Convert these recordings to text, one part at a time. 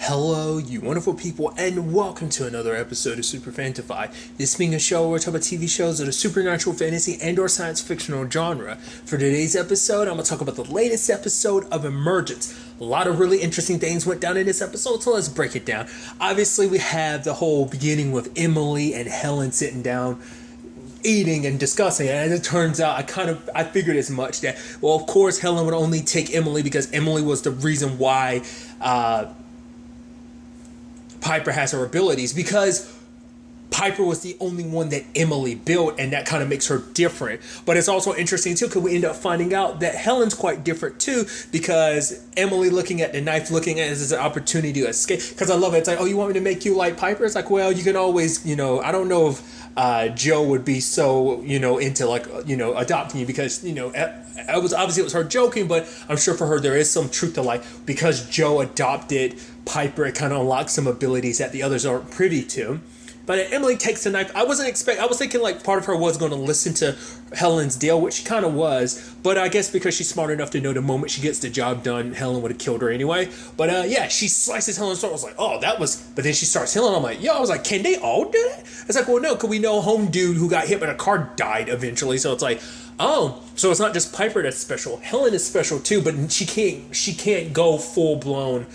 Hello, you wonderful people, and welcome to another episode of Super-Fanta-Fi. This being a show where we talk about TV shows of the supernatural, fantasy, and/or science fictional genre. For today's episode, I'm going to talk about the latest episode of Emergence. A lot of really interesting things went down in this episode, so let's break it down. Obviously, we have the whole beginning with Emily and Helen sitting down, eating and discussing it, and it turns out I figured as much that, well, of course Helen would only take Emily because Emily was the reason why Piper has her abilities, because Piper was the only one that Emily built, and that kind of makes her different. But it's also interesting too because we end up finding out that Helen's quite different too, because Emily looking at the knife, looking at it as an opportunity to escape. Because I love it. It's like, oh, you want me to make you like Piper? It's like, well, you can always, I don't know if Joe would be so, into like, adopting you, because, it was her joking, but I'm sure for her there is some truth to, like, because Joe adopted Piper, it kind of unlocks some abilities that the others aren't privy to. But Emily takes the knife. I was thinking like part of her was going to listen to Helen's deal, which she kind of was. But I guess because she's smart enough to know the moment she gets the job done, Helen would have killed her anyway. But she slices Helen's throat. I was like, oh, that was... But then she starts healing. I'm like, I was like, can they all do that? It's like, well, no, because we know home dude who got hit by a car died eventually. So it's like, oh, so it's not just Piper that's special. Helen is special too, but she can't go full blown,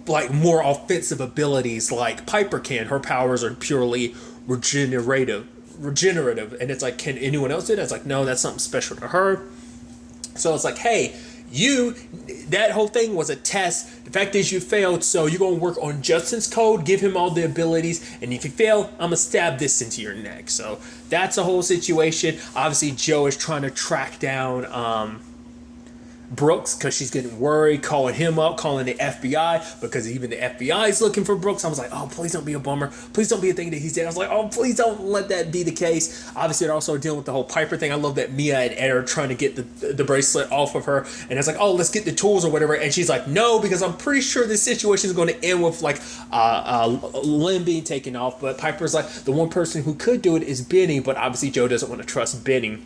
like, more offensive abilities like Piper can. Her powers are purely regenerative, and it's like, can anyone else do that? It's like, no, that's something special to her. So it's like, hey, that whole thing was a test. The fact is you failed, so you're going to work on Justin's code, give him all the abilities, and if you fail, I'm going to stab this into your neck. So that's the whole situation. Obviously, Joe is trying to track down Brooks, because she's getting worried, calling him up, calling the FBI, because even the FBI is looking for Brooks. I was like, oh, please don't be a bummer. Please don't be a thing that he's dead. I was like, oh, please don't let that be the case. Obviously, they're also dealing with the whole Piper thing. I love that Mia and Ed are trying to get the bracelet off of her, and it's like, oh, let's get the tools or whatever, and she's like, no, because I'm pretty sure this situation is going to end with like a limb being taken off. But Piper's like, the one person who could do it is Benny, but obviously Joe doesn't want to trust Benny.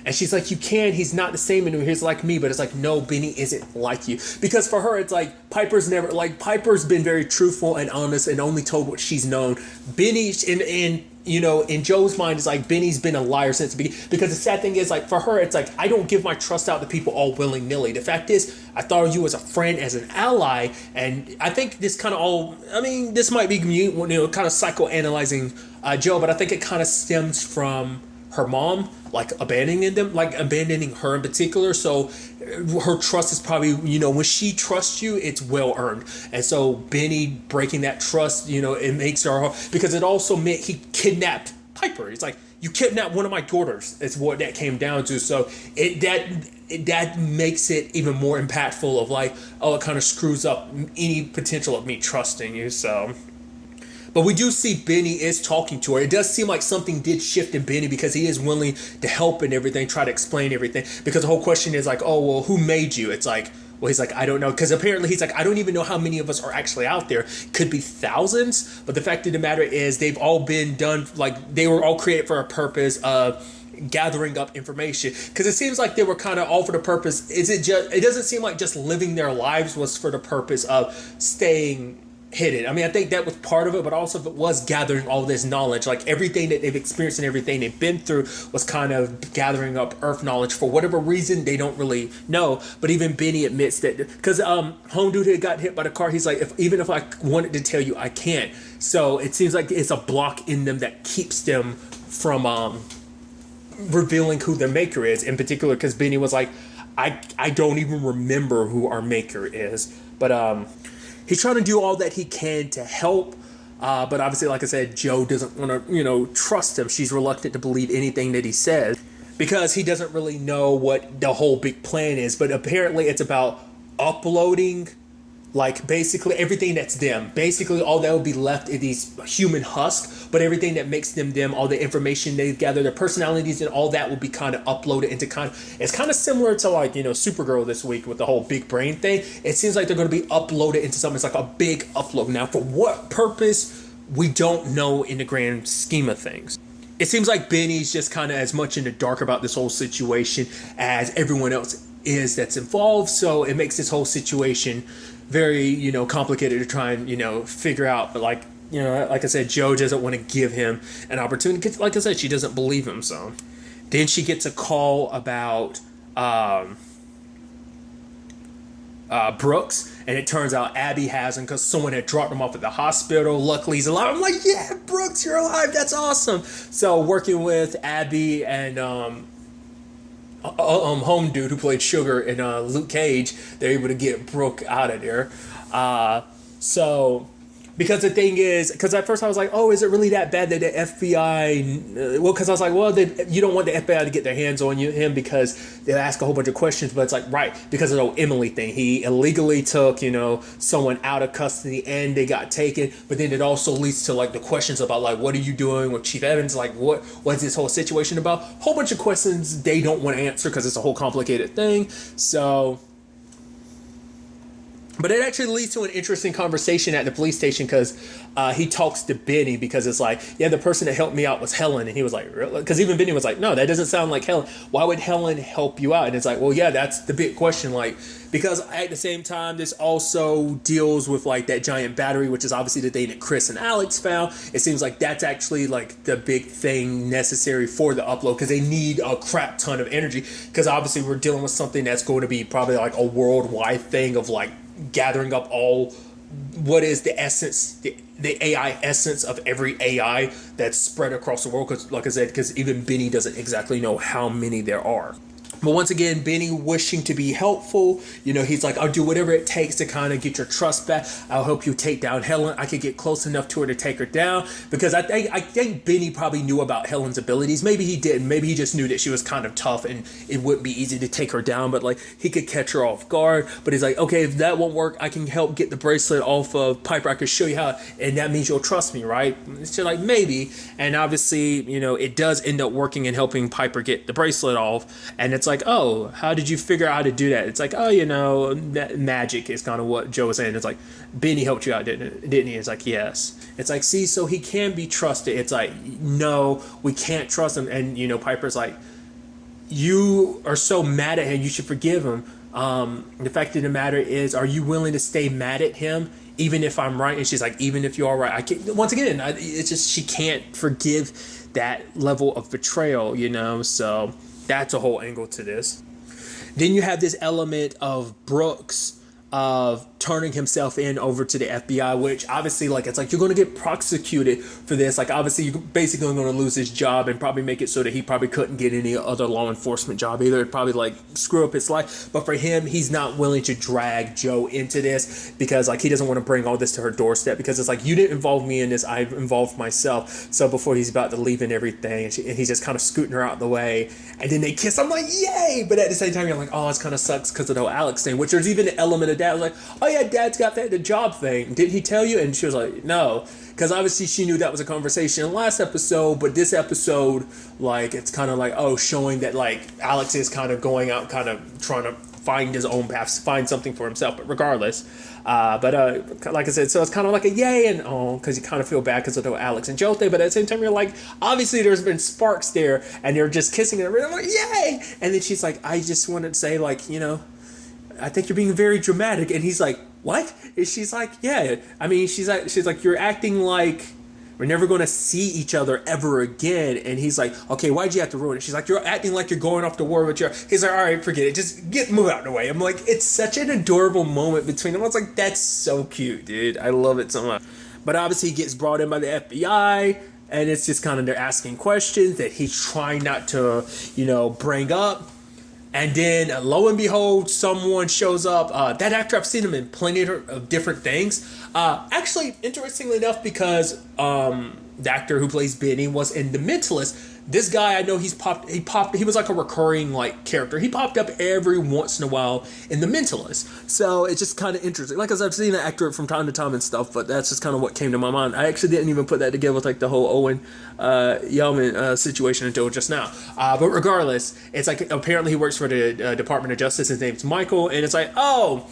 And she's like, you can, he's not the same anymore, he's like me. But it's like, no, Benny isn't like you. Because for her, it's like, Piper's been very truthful and honest and only told what she's known. Benny, in Joe's mind, it's like, Benny's been a liar since the beginning. Because the sad thing is, like, for her, it's like, I don't give my trust out to people all willy-nilly. The fact is, I thought of you as a friend, as an ally. And I think this kind of this might be, kind of psychoanalyzing Joe, but I think it kind of stems from her mom, like, abandoning her in particular. So her trust is probably, when she trusts you, it's well earned. And so Benny breaking that trust, it makes her, because it also meant he kidnapped Piper. It's like, you kidnapped one of my daughters. It's what that came down to. So that makes it even more impactful of like, oh, it kind of screws up any potential of me trusting you. So, but we do see Benny is talking to her. It does seem like something did shift in Benny, because he is willing to help and everything, try to explain everything. Because the whole question is like, oh, well, who made you? It's like, well, he's like, I don't know. Because apparently he's like, I don't even know how many of us are actually out there. Could be thousands. But the fact of the matter is, they've all been done, like, they were all created for a purpose of gathering up information. Because it seems like they were kind of all for the purpose. It doesn't seem like just living their lives was for the purpose of staying hidden. I think that was part of it, but also it was gathering all this knowledge. Like, everything that they've experienced and everything they've been through was kind of gathering up Earth knowledge for whatever reason they don't really know. But even Benny admits that, because home dude had got hit by the car, he's like, even if I wanted to tell you, I can't. So it seems like it's a block in them that keeps them from revealing who their maker is, in particular, because Benny was like, I don't even remember who our maker is. But he's trying to do all that he can to help, but obviously, like I said, Joe doesn't want to, trust him. She's reluctant to believe anything that he says, because he doesn't really know what the whole big plan is. But apparently it's about uploading, like, basically everything that's them. Basically, all that would be left is these human husks, but everything that makes them, all the information they've gathered, their personalities and all that will be kind of uploaded into it's kind of similar to, like, Supergirl this week with the whole big brain thing. It seems like they're going to be uploaded into something. It's like a big upload. Now, for what purpose, we don't know in the grand scheme of things. It seems like Benny's just kind of as much in the dark about this whole situation as everyone else is that's involved. So it makes this whole situation very, complicated to try and, figure out. But like, like I said, Joe doesn't want to give him an opportunity. 'Cause like I said, she doesn't believe him. So then she gets a call about Brooks, and it turns out Abby has him because someone had dropped him off at the hospital. Luckily, he's alive. I'm like, yeah, Brooks, you're alive. That's awesome. So working with Abby and home dude who played Sugar in Luke Cage, they're able to get Brooke out of there. So because the thing is, because at first I was like, oh, is it really that bad that the FBI, because I was like, well, you don't want the FBI to get their hands on him because they'll ask a whole bunch of questions. But it's like, right, because of the Emily thing, he illegally took, someone out of custody and they got taken. But then it also leads to like the questions about like, what are you doing with Chief Evans? Like, what's this whole situation about? Whole bunch of questions they don't want to answer because it's a whole complicated thing. So... But it actually leads to an interesting conversation at the police station because he talks to Benny because it's like, yeah, the person that helped me out was Helen. And he was like, really? Because even Benny was like, no, that doesn't sound like Helen. Why would Helen help you out? And it's like, well, yeah, that's the big question. Like, because at the same time, this also deals with like that giant battery, which is obviously the thing that Chris and Alex found. It seems like that's actually like the big thing necessary for the upload because they need a crap ton of energy because obviously we're dealing with something that's going to be probably like a worldwide thing of like gathering up all what is the essence, the AI essence of every AI that's spread across the world. Because like I said, because even Benny doesn't exactly know how many there are. But once again, Benny wishing to be helpful, he's like, I'll do whatever it takes to kind of get your trust back. I'll help you take down Helen. I could get close enough to her to take her down. Because I think Benny probably knew about Helen's abilities. Maybe he didn't. Maybe he just knew that she was kind of tough and it wouldn't be easy to take her down. But like he could catch her off guard. But he's like, okay, if that won't work, I can help get the bracelet off of Piper. I can show you how. And that means you'll trust me, right? It's just like, maybe. And obviously, it does end up working and helping Piper get the bracelet off. And it's like, oh, how did you figure out how to do that? It's like, oh, that magic is kind of what Joe was saying. It's like, Benny helped you out, didn't he? It's like, yes. It's like, see, so he can be trusted. It's like, no, we can't trust him. And, Piper's like, you are so mad at him, you should forgive him. The fact of the matter is, are you willing to stay mad at him? Even if I'm right? And she's like, even if you are right, I can't. Once again, it's just, she can't forgive that level of betrayal, so... That's a whole angle to this. Then you have this element of Brooks of turning himself in over to the FBI, which obviously, like, it's like you're going to get prosecuted for this. Like, obviously, you're basically going to lose his job and probably make it so that he probably couldn't get any other law enforcement job either. It'd probably, like, screw up his life. But for him, he's not willing to drag Joe into this because, like, he doesn't want to bring all this to her doorstep because it's like, you didn't involve me in this, I involved myself. So before he's about to leave and everything, and he's just kind of scooting her out the way. And then they kiss. I'm like, yay! But at the same time, you're like, oh, it kind of sucks because of the whole Alex thing, which there's even an element of that. I was like, oh, yeah, Dad's got the job thing. Did he tell you? And she was like, no. Because obviously she knew that was a conversation last episode, but this episode, like, it's kind of like, oh, showing that, like, Alex is kind of going out, kind of trying to find his own path, find something for himself. But regardless, like I said, so it's kind of like a yay and oh, because you kind of feel bad because of the Alex and Joe thing. But at the same time, you're like, obviously there's been sparks there, and they're just kissing and I'm like, yay! And then she's like, I just wanted to say, like, I think you're being very dramatic. And he's like, what? And she's like, yeah. I mean, she's like, you're acting like we're never going to see each other ever again. And he's like, okay, why'd you have to ruin it? She's like, you're acting like you're going off to war with your... He's like, all right, forget it. Just move out of the way. I'm like, it's such an adorable moment between them. I was like, that's so cute, dude. I love it so much. But obviously he gets brought in by the FBI. And it's just kind of, they're asking questions that he's trying not to, bring up. And then, lo and behold, someone shows up. That actor, I've seen him in plenty of different things. Actually, interestingly enough, because the actor who plays Benny was in The Mentalist. This guy, I know he was like a recurring, like, character. He popped up every once in a while in The Mentalist. So it's just kind of interesting. Like, as I've seen the actor from time to time and stuff, but that's just kind of what came to my mind. I actually didn't even put that together with, like, the whole Owen Yelman situation until just now. But regardless, it's like, apparently he works for the Department of Justice. His name's Michael. And it's like, oh...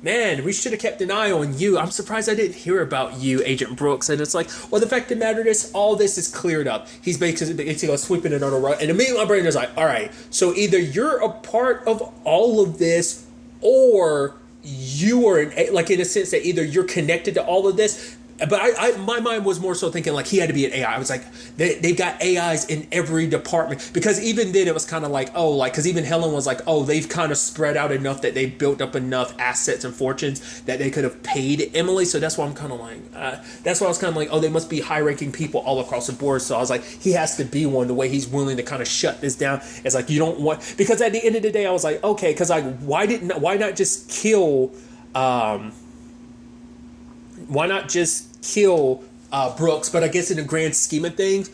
man, we should have kept an eye on you. I'm surprised I didn't hear about you, Agent Brooks. And it's like, well, the fact of the matter is, all this is cleared up. He's basically sweeping it on the rug. And immediately my brain is like, all right, so either you're a part of all of this, or you are like in a sense that either you're connected to all of this, but my mind was more so thinking like he had to be an AI. I was like, they've got AIs in every department, because even then it was kind of like, oh, like, because even Helen was like, oh, they've kind of spread out enough that they built up enough assets and fortunes that they could have paid Emily. So that's why I'm kind of like, that's why I was kind of like, oh, they must be high ranking people all across the board. So I was like, he has to be one, the way he's willing to kind of shut this down. It's like, you don't want, because at the end of the day I was like, okay, because like why not just kill Brooks? But I guess in the grand scheme of things,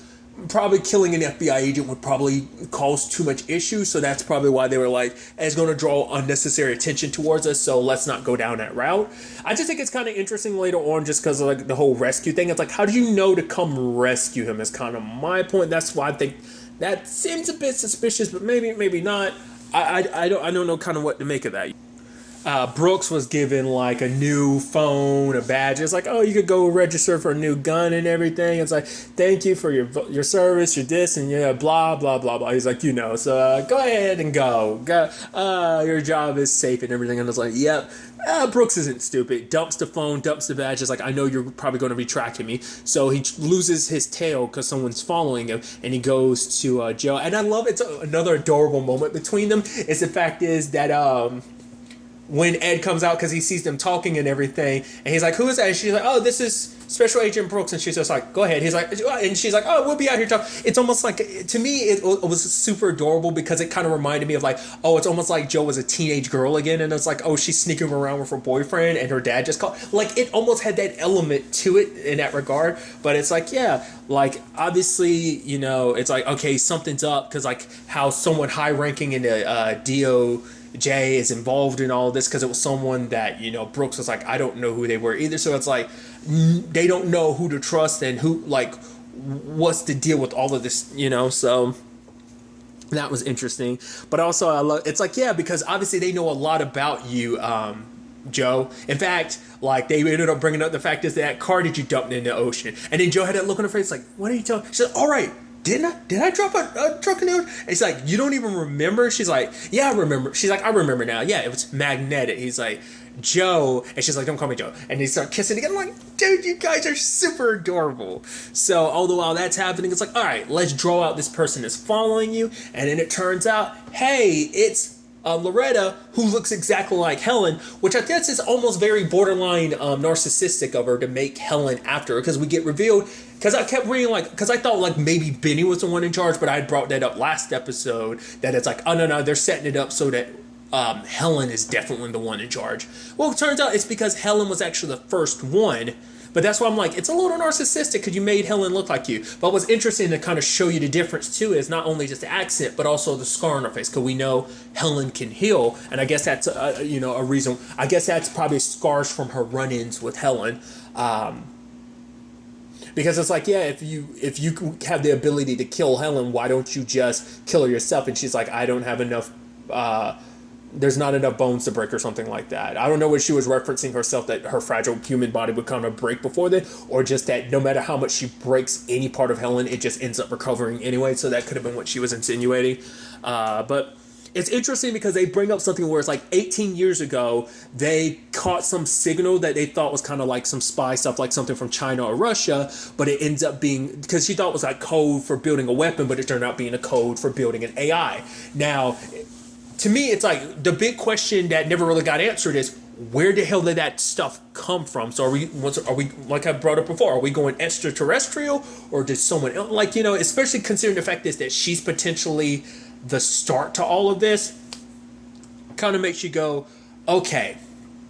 probably killing an FBI agent would probably cause too much issue. So that's probably why they were like, it's going to draw unnecessary attention towards us, so let's not go down that route. I just think it's kind of interesting later on, just because of like the whole rescue thing. It's like, how do you know to come rescue him is kind of my point. That's why I think that seems a bit suspicious, but maybe not. I don't know kind of what to make of that. Brooks was given like a new phone, a badge. It's like, oh, you could go register for a new gun and everything. It's like, thank you for your service, your this, and blah blah blah blah. He's like, so go ahead and go. Your job is safe and everything. And I was like, yep. Brooks isn't stupid. Dumps the phone, dumps the badge. It's like, I know you're probably going to be tracking me. So he loses his tail because someone's following him, and he goes to Joe. And I love it's another adorable moment between them. Is the fact is that when Ed comes out, because he sees them talking and everything, and he's like, who is that? And she's like, oh, this is Special Agent Brooks. And she's just like, go ahead. He's like, and she's like, oh, we'll be out here talking. It's almost like, to me, it was super adorable, because it kind of reminded me of like, oh, it's almost like Joe was a teenage girl again, and it's like, oh, she's sneaking around with her boyfriend, and her dad just called. Like, it almost had that element to it in that regard. But it's like, yeah, like, obviously, it's like, okay, something's up, because like how someone high ranking in the DOJ is involved in all of this, because it was someone that Brooks was like, I don't know who they were either. So it's like they don't know who to trust and who, like, what's the deal with all of this, so that was interesting. But also I love, it's like, yeah, because obviously they know a lot about you, Joe. In fact, like, they ended up bringing up the fact is that car that you dumped in the ocean, and then Joe had that look on her face like, what are you telling? She's like, all right, did I drop a truck in the ocean? And he's like, you don't even remember? She's like, yeah, I remember. She's like, I remember now. Yeah, it was magnetic. He's like, Joe. And she's like, don't call me Joe. And they start kissing again. I'm like, dude, you guys are super adorable. So all the while that's happening, it's like, all right, let's draw out this person that's following you. And then it turns out, hey, it's Loretta, who looks exactly like Helen, which I guess is almost very borderline narcissistic of her to make Helen after her, because we get revealed, because I kept reading, like, because I thought like maybe Benny was the one in charge, but I had brought that up last episode, that it's like, oh no, they're setting it up so that Helen is definitely the one in charge. Well, it turns out it's because Helen was actually the first one. But that's why I'm like, it's a little narcissistic, because you made Helen look like you. But what's interesting to kind of show you the difference too is not only just the accent, but also the scar on her face, because we know Helen can heal, and I guess that's a reason. I guess that's probably scars from her run-ins with Helen, because it's like, yeah, if you have the ability to kill Helen, why don't you just kill her yourself? And she's like, I don't have enough. There's not enough bones to break, or something like that. I don't know what she was referencing herself, that her fragile human body would kind of break before that, or just that no matter how much she breaks any part of Helen, it just ends up recovering anyway. So that could have been what she was insinuating. But it's interesting because they bring up something where it's like 18 years ago, they caught some signal that they thought was kind of like some spy stuff, like something from China or Russia, but it ends up being, because she thought it was like code for building a weapon, but it turned out being a code for building an AI. Now, to me, it's like the big question that never really got answered is, where the hell did that stuff come from? So are we like I brought up before, are we going extraterrestrial, or did someone else, like, especially considering the fact is that she's potentially the start to all of this, kind of makes you go, okay,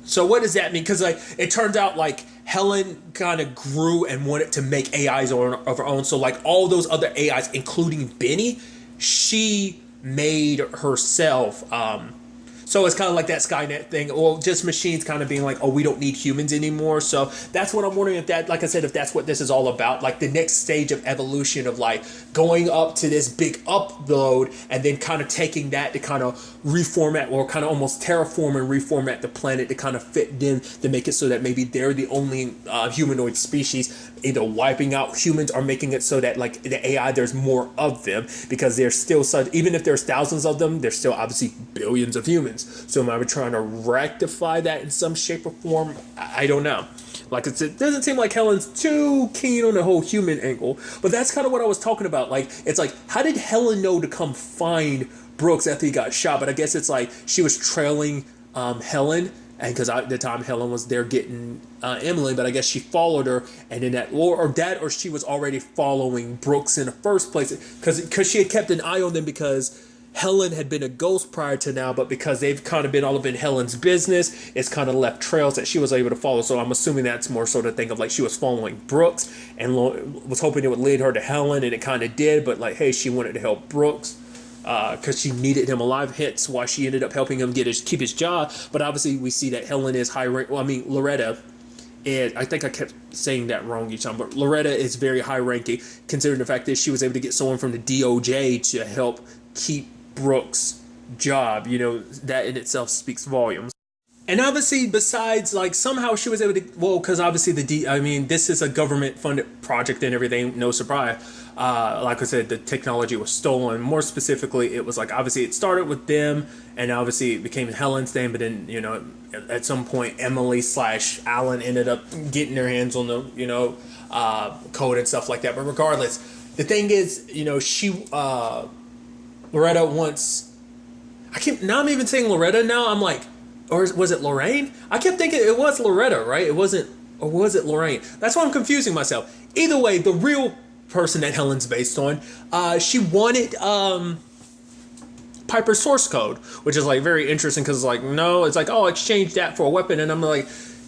so what does that mean? Because like it turns out like Helen kind of grew and wanted to make AIs of her own. So like all those other AIs, including Benny, she made herself. So it's kind of like that Skynet thing, or just machines kind of being like, oh, we don't need humans anymore. So that's what I'm wondering if that, like I said, if that's what this is all about, like the next stage of evolution of like going up to this big upload and then kind of taking that to kind of reformat, or kind of almost terraform and reformat the planet to kind of fit them, to make it so that maybe they're the only humanoid species, either wiping out humans or making it so that like the AI, there's more of them, because there's still such, even if there's thousands of them, there's still obviously billions of humans. humans. So am I trying to rectify that in some shape or form? I don't know. Like it doesn't seem like Helen's too keen on the whole human angle, but that's kind of what I was talking about. Like, it's like, how did Helen know to come find Brooks after he got shot? But I guess it's like she was trailing Helen, and because at the time Helen was there getting Emily, but I guess she followed her, and then or she was already following Brooks in the first place because she had kept an eye on them because Helen had been a ghost prior to now, but because they've kind of been all up in Helen's business, it's kind of left trails that she was able to follow. So I'm assuming that's more so to think of like she was following Brooks and was hoping it would lead her to Helen, and it kind of did. But like, hey, she wanted to help Brooks because she needed him alive. Hence why she ended up helping him keep his job. But obviously we see that Helen is high rank. Well, I mean Loretta. And I think I kept saying that wrong each time, but Loretta is very high ranking, considering the fact that she was able to get someone from the DOJ to help keep Brooks' job. You know, that in itself speaks volumes. And obviously, besides, like, somehow she was able to, well, because obviously this is a government-funded project and everything, no surprise. Like I said, the technology was stolen. More specifically, it was like, obviously, it started with them, and obviously it became Helen's thing, but then, you know, at some point, Emily/Alan ended up getting their hands on the, you know, code and stuff like that. But regardless, the thing is, you know, Loretta wants, I'm even saying Loretta now, I'm like, or was it Lorraine? I kept thinking it was Loretta, right? It wasn't, or was it Lorraine? That's why I'm confusing myself. Either way, the real person that Helen's based on, she wanted Piper's source code, which is like very interesting because it's like, no, it's like, oh, exchange that for a weapon. And I'm like,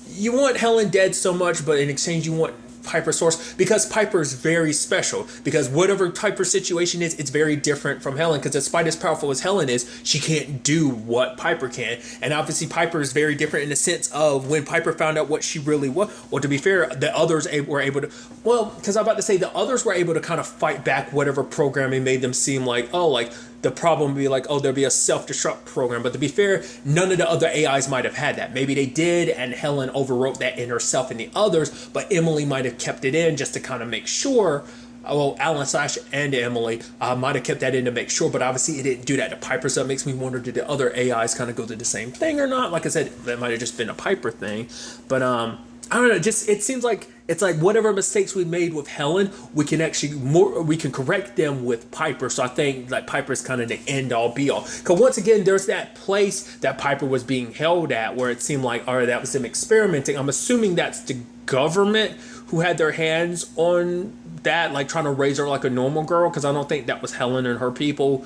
you want Helen dead so much, but in exchange you want Piper's source, because Piper is very special, because whatever Piper's situation is, it's very different from Helen, because despite as powerful as Helen is, she can't do what Piper can. And obviously Piper is very different in the sense of when Piper found out what she really was, well, to be fair, the others were able to, well, because I'm about to say the others were able to kind of fight back whatever programming made them seem like, oh, like the problem would be like, oh, there'll be a self-destruct program. But to be fair, none of the other AIs might have had that. Maybe they did, and Helen overwrote that in herself and the others, but Emily might have kept it in just to kind of make sure. Well, Alan/and Emily might have kept that in to make sure, but obviously it didn't do that to Piper, so it makes me wonder, did the other AIs kind of go through the same thing or not? Like I said, that might have just been a Piper thing. But I don't know, just it seems like it's like whatever mistakes we made with Helen, we can correct them with Piper. So I think like Piper's kind of the end all be all. Because once again, there's that place that Piper was being held at where it seemed like, all right, that was them experimenting. I'm assuming that's the government who had their hands on that, like trying to raise her like a normal girl, because I don't think that was Helen and her people,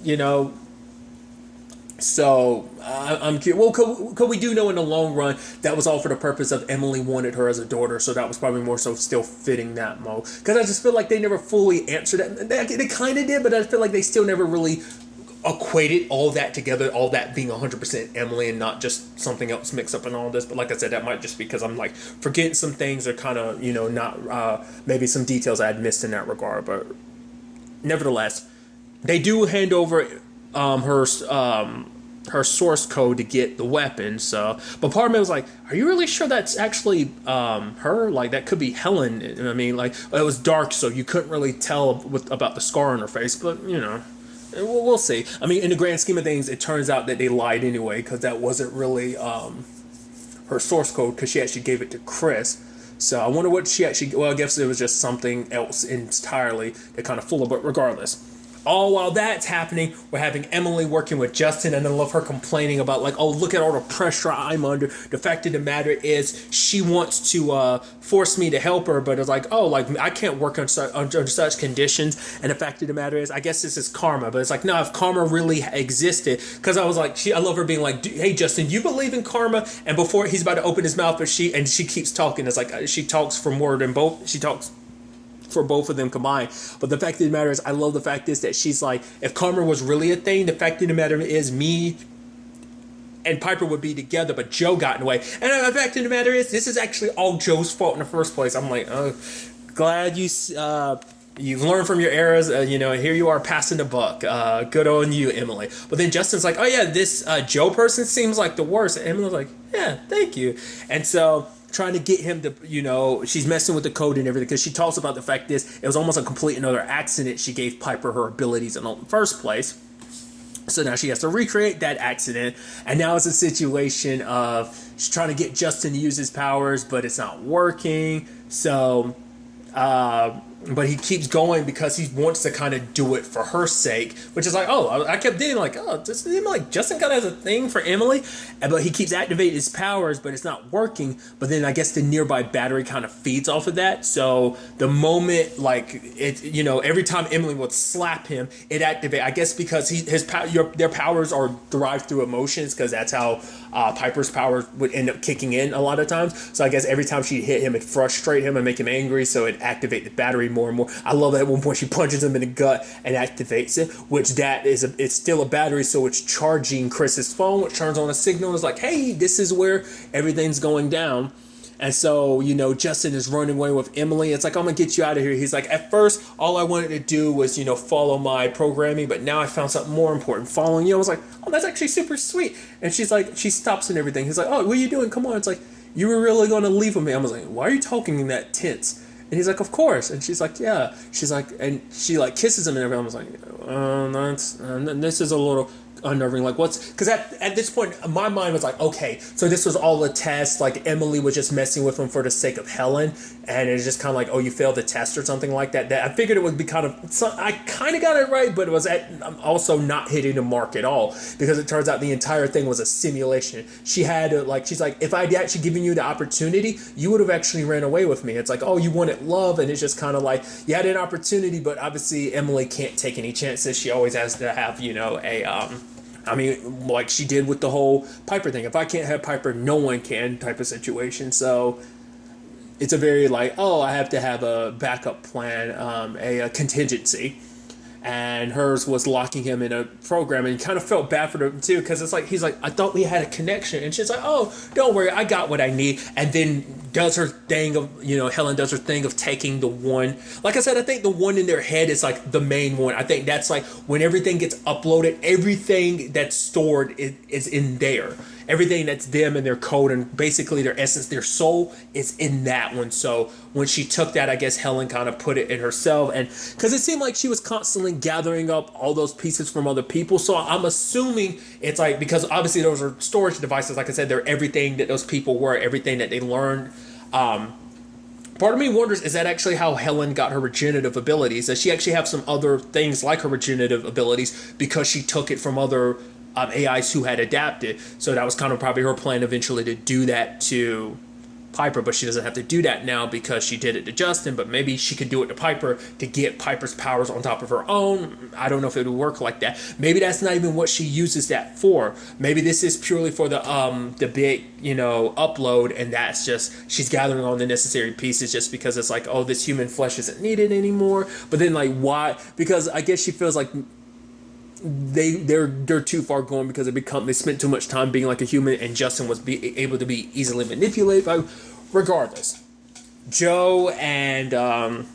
you know. So I'm curious. Well, could we do know in the long run that was all for the purpose of Emily wanted her as a daughter, so that was probably more so still fitting that mode. Because I just feel like they never fully answered that. They kind of did, but I feel like they still never really equated all that together, all that being 100% Emily and not just something else mixed up in all this. But like I said, that might just be because I'm like forgetting some things or kind of, you know, not maybe some details I had missed in that regard. But nevertheless, they do hand over her source code to get the weapon. So, but part of me was like, are you really sure that's actually her? Like that could be Helen. I mean, like it was dark, so you couldn't really tell about the scar on her face. But you know, we'll see. I mean, in the grand scheme of things, it turns out that they lied anyway, because that wasn't really her source code, because she actually gave it to Chris. So I wonder what she actually. Well, I guess it was just something else entirely that kind of fooled her. But regardless. All while that's happening, we're having Emily working with Justin, and I love her complaining about like, oh, look at all the pressure I'm under. The fact of the matter is she wants to force me to help her, but it's like, oh, like I can't work under such conditions. And the fact of the matter is, I guess this is karma, but it's like, no, if karma really existed, because I was like, I love her being like, hey, Justin, you believe in karma? And before he's about to open his mouth, but she keeps talking. It's like she talks for more than both. She talks for both of them combined. But the fact of the matter is, I love the fact is that she's like, if karma was really a thing, the fact of the matter is me and Piper would be together, but Joe got in the way. And the fact of the matter is, this is actually all Joe's fault in the first place. I'm like, oh, glad you've learned from your errors. You know, here you are passing the buck. Good on you, Emily. But then Justin's like, oh yeah, this Joe person seems like the worst. And Emily's like, yeah, thank you. And so trying to get him to, you know, she's messing with the code and everything, because she talks about the fact this, it was almost a complete another accident she gave Piper her abilities in the first place. So now she has to recreate that accident, and now it's a situation of she's trying to get Justin to use his powers, but it's not working. So but he keeps going because he wants to kind of do it for her sake, which is like, oh, I kept thinking like, oh, like Justin kind of has a thing for Emily, but he keeps activating his powers, but it's not working. But then I guess the nearby battery kind of feeds off of that. So the moment like it, every time Emily would slap him, it activates. I guess because their powers are derived through emotions, because that's how Piper's powers would end up kicking in a lot of times. So I guess every time she hit him, it frustrate him and make him angry, so it activate the battery more and more. I love that at one point she punches him in the gut and activates it, which it's still a battery, so it's charging Chris's phone, which turns on a signal. It's like, hey, this is where everything's going down. And so, Justin is running away with Emily. It's like, I'm going to get you out of here. He's like, at first, all I wanted to do was, follow my programming, but now I found something more important, following you. I was like, oh, that's actually super sweet. And she's like, she stops and everything. He's like, oh, what are you doing? Come on. It's like, you were really going to leave with me. I was like, why are you talking that tense? And he's like, of course. And she's like, yeah. She's like, and she like kisses him and everything. I was like, this is a little unnerving. Like, what's, because at this point my mind was like, okay, so this was all a test. Like, Emily was just messing with him for the sake of Helen, and it's just kind of like, oh, you failed the test or something like that. I figured it would be kind of, so I kind of got it right, but it was also not hitting the mark at all, because it turns out the entire thing was a simulation. She had she's like, if I'd actually given you the opportunity, you would have actually ran away with me. It's like, oh, you wanted love, and it's just kind of like, you had an opportunity, but obviously Emily can't take any chances. She always has to have, like she did with the whole Piper thing. If I can't have Piper, no one can type of situation. So it's a very like, oh, I have to have a backup plan, a contingency. And hers was locking him in a program, and kind of felt bad for him too, because it's like, he's like, I thought we had a connection, and she's like, oh, don't worry, I got what I need. And then does her thing of, Helen does her thing of taking the one. Like I said, I think the one in their head is like the main one. I think that's like when everything gets uploaded, everything that's stored is in there. Everything that's them and their code and basically their essence, their soul is in that one. So when she took that, I guess Helen kind of put it in herself. And because it seemed like she was constantly gathering up all those pieces from other people. So I'm assuming it's like, because obviously those are storage devices. Like I said, they're everything that those people were, everything that they learned. Part of me wonders, is that actually how Helen got her regenerative abilities? Does she actually have some other things like her regenerative abilities because she took it from other AIs who had adapted? So that was kind of probably her plan eventually to do that to Piper, but she doesn't have to do that now because she did it to Justin. But maybe she could do it to Piper to get Piper's powers on top of her own. I don't know if it would work like that. Maybe that's not even what she uses that for. Maybe this is purely for the big upload, and that's just she's gathering all the necessary pieces just because it's like, oh, this human flesh isn't needed anymore. But then like, why? Because I guess she feels like they're too far gone, because they spent too much time being like a human, and Justin was able to be easily manipulated by. Regardless, Joe and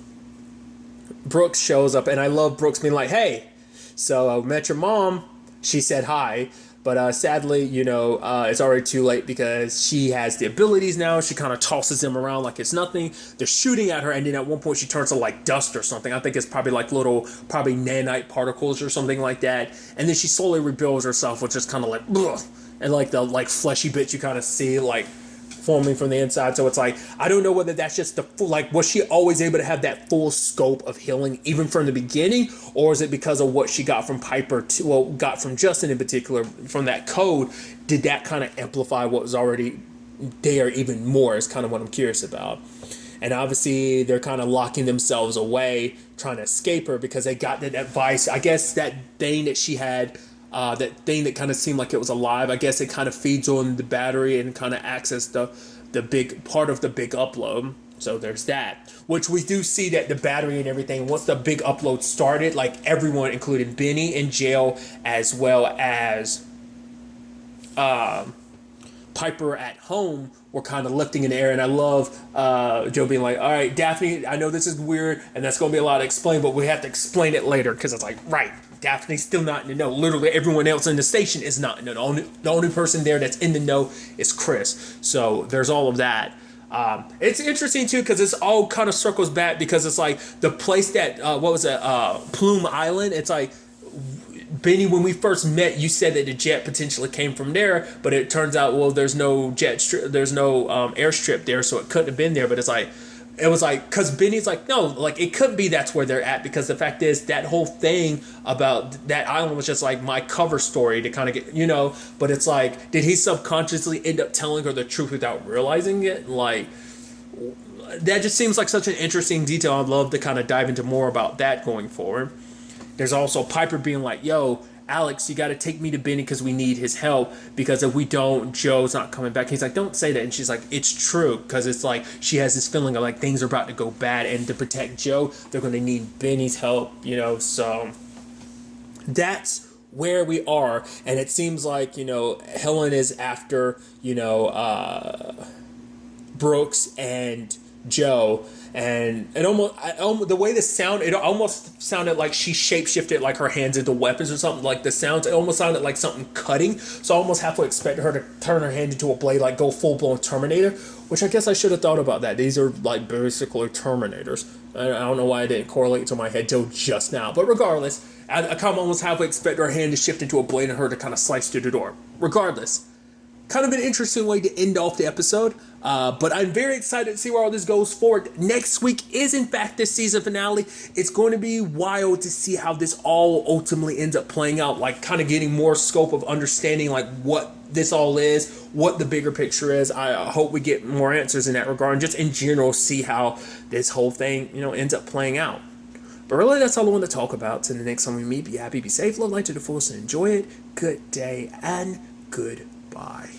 Brooks shows up, and I love Brooks being like, hey, so I met your mom. She said hi, but sadly, it's already too late because she has the abilities now. She kind of tosses them around like it's nothing. They're shooting at her, and then at one point she turns to like dust or something. I think it's probably like little, nanite particles or something like that. And then she slowly rebuilds herself, which is kind of like, ugh, and like the like fleshy bits you kind of see like forming from the inside. So it's like, I don't know whether that's just the full, like, was she always able to have that full scope of healing even from the beginning, or is it because of what she got from got from Justin in particular from that code? Did that kind of amplify what was already there even more? Is kind of what I'm curious about. And obviously they're kind of locking themselves away, trying to escape her, because they got that advice. I guess that thing that she had, that thing that kind of seemed like it was alive, I guess it kind of feeds on the battery and kind of acts as the big part of the big upload. So there's that, which we do see that the battery and everything, once the big upload started, like everyone, including Benny in jail, as well as Piper at home, were kind of lifting in the air. And I love Joe being like, all right, Daphne, I know this is weird and that's going to be a lot to explain, but we have to explain it later, because it's like, right, Daphne's still not in the know. Literally everyone else in the station is not in the know. The only person there that's in the know is Chris. So there's all of that. It's interesting too, because it's all kind of circles back, because it's like the place that Plume Island, it's like Benny, when we first met, you said that the jet potentially came from there, but it turns out, well, there's no there's no airstrip there, so it couldn't have been there. But it was like, because Benny's like, no, like it could be that's where they're at, because the fact is that whole thing about that island was just like my cover story to kind of get, but it's like, did he subconsciously end up telling her the truth without realizing it? Like, that just seems like such an interesting detail. I'd love to kind of dive into more about that going forward. There's also Piper being like, yo, Alex, you got to take me to Benny because we need his help, because if we don't, Joe's not coming back. He's like, don't say that. And she's like, it's true, because it's like she has this feeling of like things are about to go bad, and to protect Joe, they're going to need Benny's help, so that's where we are. And it seems like, Helen is after, Brooks and Joe. And it almost the way it almost sounded like she shapeshifted like her hands into weapons or something. Like the sounds, it almost sounded like something cutting. So I almost halfway expected her to turn her hand into a blade, like go full blown Terminator. Which I guess I should have thought about that. These are like basically Terminators. I don't know why I didn't correlate to my head till just now. But regardless, I kind of almost halfway expect her hand to shift into a blade and her to kind of slice through the door. Regardless. Kind of an interesting way to end off the episode, but I'm very excited to see where all this goes forward. Next week is, in fact, the season finale. It's going to be wild to see how this all ultimately ends up playing out, like kind of getting more scope of understanding like what this all is, what the bigger picture is. I hope we get more answers in that regard, and just in general see how this whole thing, ends up playing out. But really, that's all I want to talk about. Till the next time we meet, be happy, be safe, love life to the fullest, and enjoy it. Good day and goodbye.